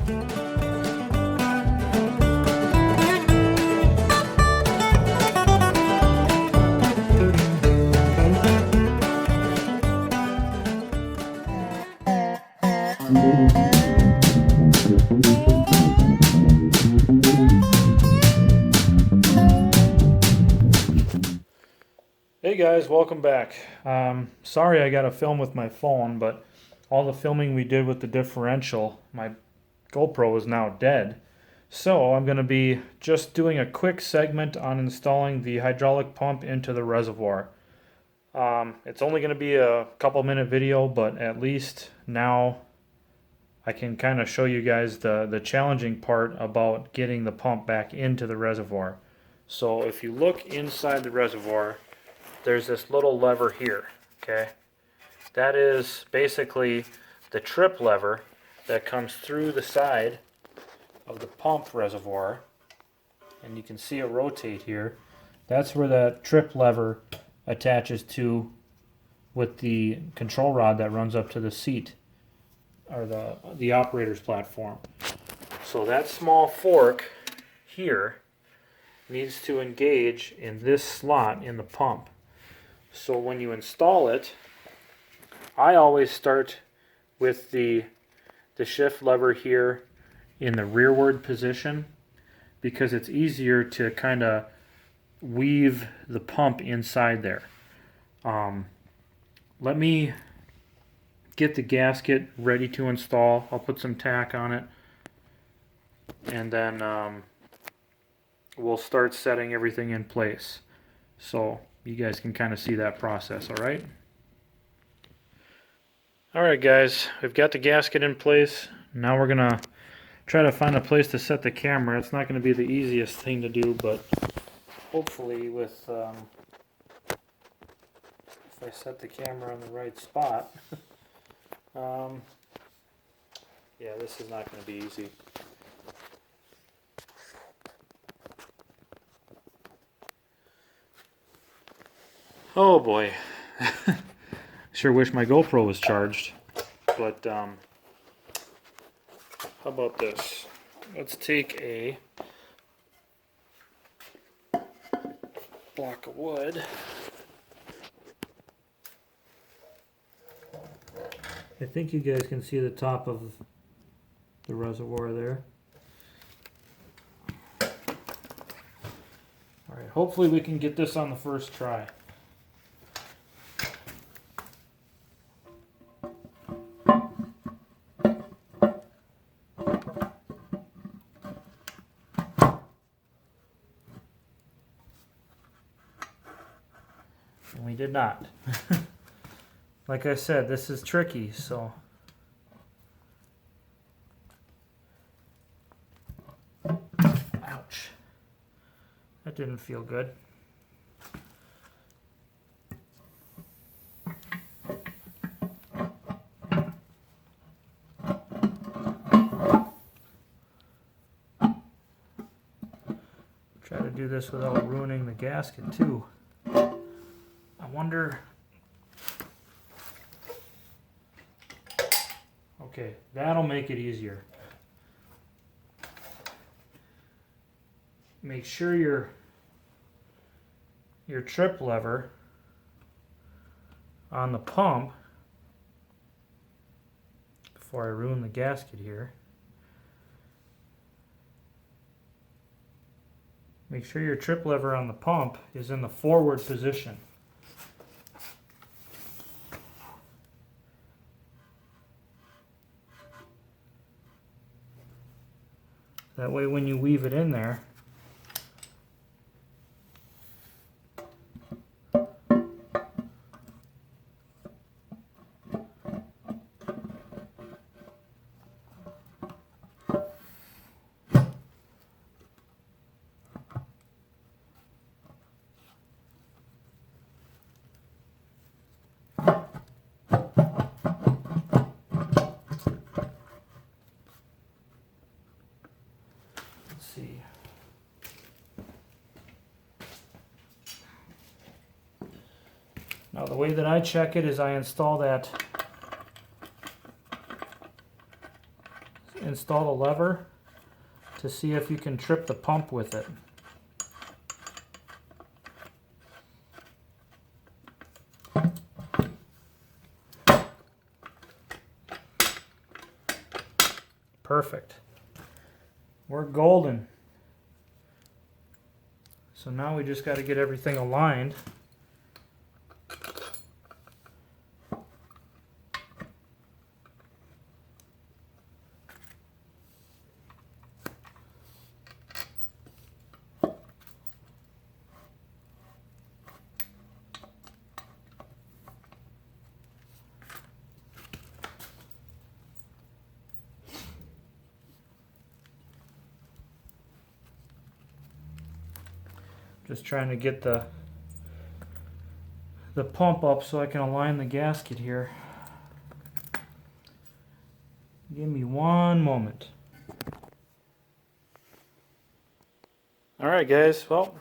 Hey guys, welcome back. Sorry I got to film with my phone, but all the filming we did with the differential, my GoPro is now dead. So I'm going to be just doing a quick segment on installing the hydraulic pump into the reservoir. It's only going to be a couple minute video, but at least now I can kind of show you guys the challenging part about getting the pump back into the reservoir. So if you look inside the reservoir, there's this little lever here, okay? That is basically the trip lever that comes through the side of the pump reservoir, and you can see it rotate here. That's where that trip lever attaches to with the control rod that runs up to the seat, or the operator's platform. So that small fork here needs to engage in this slot in the pump. So when you install it, I always start with the shift lever here in the rearward position, because it's easier to kind of weave the pump inside there. Let me get the gasket ready to install. I'll put some tack on it, and then we'll start setting everything in place. So you guys can kind of see that process, alright? Alright guys, we've got the gasket in place. Now we're going to try to find a place to set the camera. It's not going to be the easiest thing to do, but hopefully with if I set the camera in the right spot, yeah, this is not going to be easy. Oh boy. Sure wish my GoPro was charged. But how about this? Let's take a block of wood. I think you guys can see the top of the reservoir there. Alright, hopefully we can get this on the first try. And we did not. Like I said, this is tricky, so. Ouch. That didn't feel good. Try to do this without ruining the gasket too. I wonder. Okay, that'll make it easier. Make sure your trip lever on the pump, before I ruin the gasket here, make sure your trip lever on the pump is in the forward position. That way when you weave it in there, see. Now the way that I check it is I install that install a lever to see if you can trip the pump with it. Perfect. We're golden. So now we just got to get everything aligned. Just trying to get the pump up so I can align the gasket here. Give me one moment. Alright guys, well,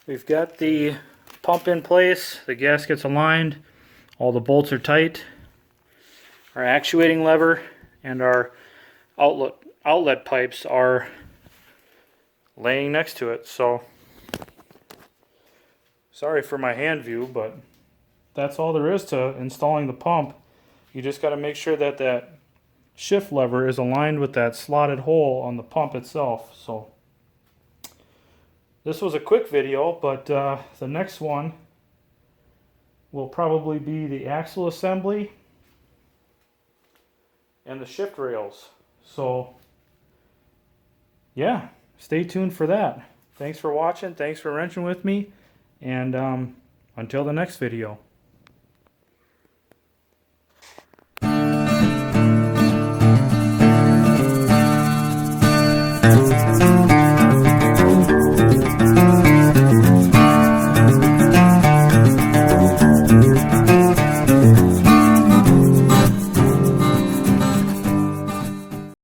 we've got the pump in place, the gasket's aligned, all the bolts are tight, our actuating lever and our outlet pipes are laying next to it. So sorry for my hand view, but that's all there is to installing the pump. You just got to make sure that that shift lever is aligned with that slotted hole on the pump itself. So this was a quick video, but the next one will probably be the axle assembly and the shift rails. So yeah, stay tuned for that. Thanks for watching. Thanks for wrenching with me. And until the next video.